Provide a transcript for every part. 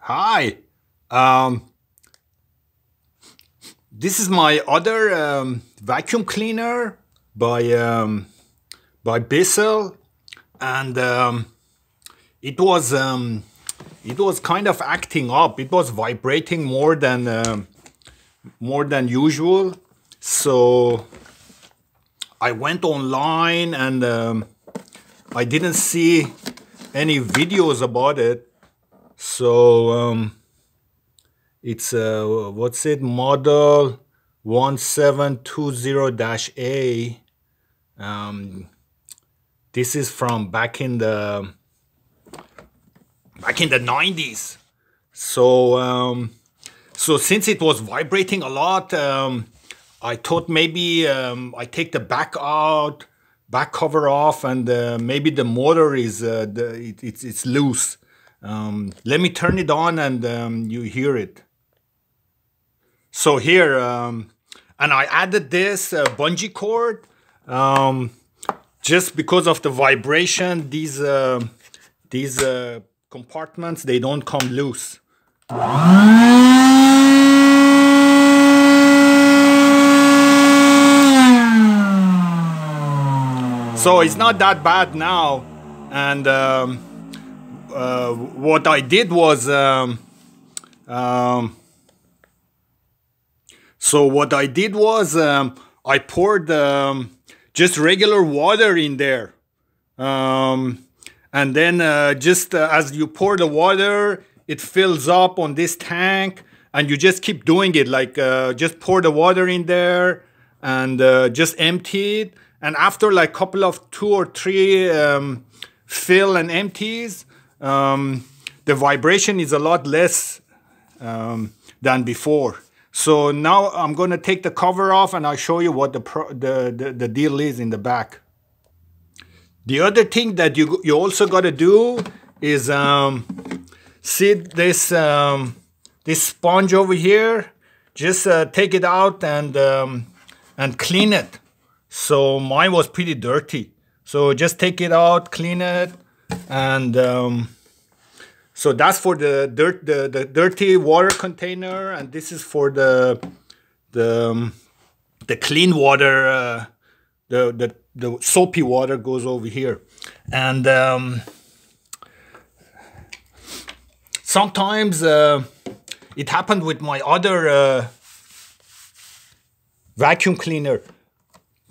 Hi. Um, this is my other vacuum cleaner by Bissell, and it was kind of acting up. It was vibrating more than usual. So I went online and I didn't see any videos about it. So it's what's it, model 1720-A. This is from back in the 90s. So so since it was vibrating a lot, I thought maybe I take the back cover off, and maybe the motor is it's loose. Let me turn it on and you hear it. So here, and I added this bungee cord just because of the vibration. These compartments, they don't come loose. So it's not that bad now. And what I did was I poured just regular water in there, and then as you pour the water, it fills up on this tank, and you just keep doing it, like just pour the water in there and just empty it, and after like couple of 2 or 3 fill and empties, the vibration is a lot less than before. So now I'm going to take the cover off and I'll show you what the deal is in the back. The other thing that you also got to do is see this this sponge over here. Just take it out and clean it. So mine was pretty dirty. So just take it out, clean it, and so that's for the dirty water container, and this is for the clean water. The soapy water goes over here, and sometimes it happened with my other vacuum cleaner.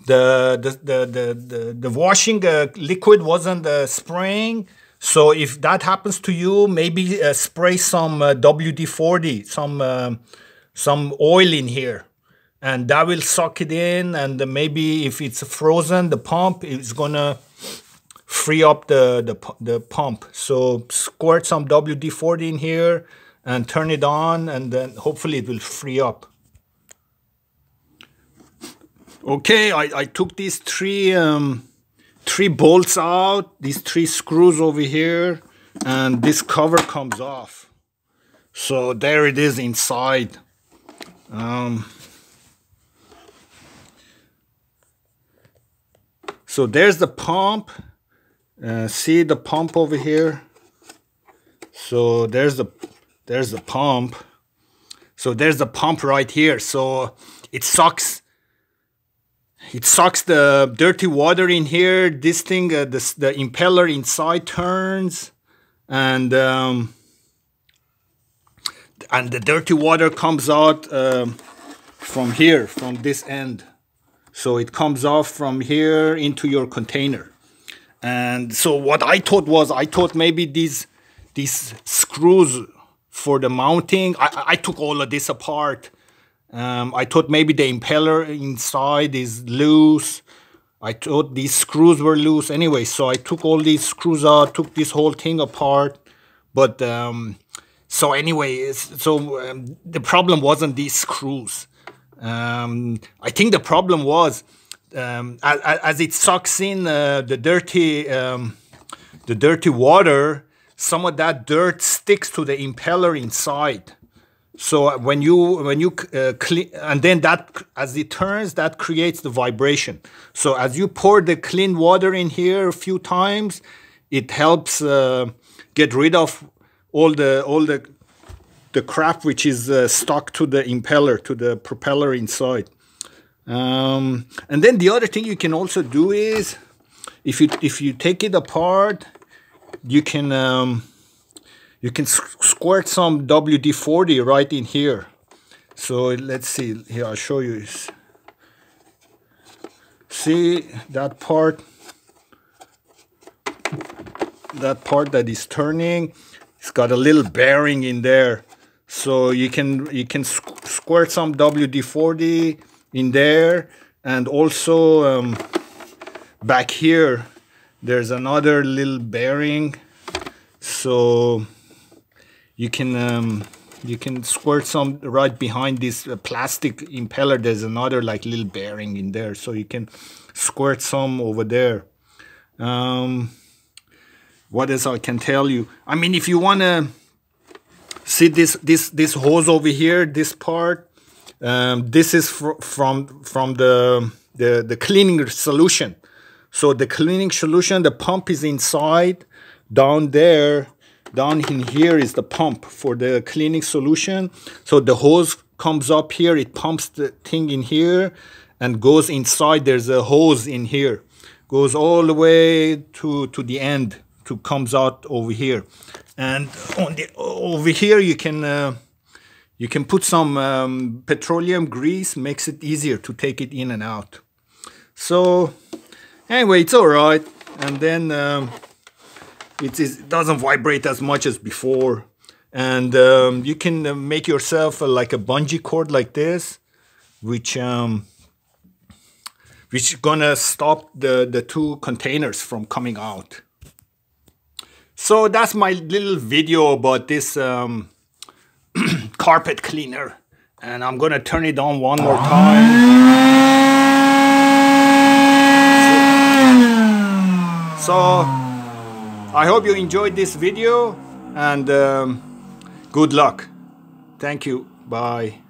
The washing liquid wasn't spraying. So if that happens to you, maybe spray some WD-40, some oil in here, and that will suck it in. And maybe if it's frozen, the pump is gonna free up the pump. So squirt some WD-40 in here and turn it on, and then hopefully it will free up. Okay, I took these three bolts out, these 3 screws over here, and this cover comes off. So there it is inside. So there's the pump. See the pump over here? So there's the pump. So there's the pump right here. So it sucks. It sucks the dirty water in here. This thing, the impeller inside turns, and the dirty water comes out from here, from this end. So it comes off from here into your container. And so what I thought maybe these screws for the mounting. I took all of this apart. I thought maybe the impeller inside is loose. I thought these screws were loose. Anyway, so I took all these screws out, took this whole thing apart. But so anyway, the problem wasn't these screws. I think the problem was as it sucks in the dirty water, some of that dirt sticks to the impeller inside. So when you clean, and then that, as it turns, that creates the vibration. So as you pour the clean water in here a few times, it helps get rid of all the crap which is stuck to the impeller, to the propeller inside. And then the other thing you can also do is, if you take it apart, you can squirt some WD-40 right in here. So let's see, here I'll show you. See that part that is turning, it's got a little bearing in there. So you can squirt some WD-40 in there, and also back here there's another little bearing. So you can squirt some right behind this plastic impeller. There's another like little bearing in there, so you can squirt some over there. What else I can tell you? I mean, if you want to see this hose over here, this part, this is from the cleaning solution. So the cleaning solution, the pump is inside. Down there, down in here is the pump for the cleaning solution. So the hose comes up here, it pumps the thing in here and goes inside. There's a hose in here, goes all the way to the end, comes out over here. And on the over here you can put some petroleum grease, makes it easier to take it in and out. So anyway, it's all right. And then it doesn't vibrate as much as before. And you can make yourself like a bungee cord like this, which is gonna stop the two containers from coming out. So that's my little video about this carpet cleaner, and I'm gonna turn it on one more time. So I hope you enjoyed this video, and good luck. Thank you. Bye.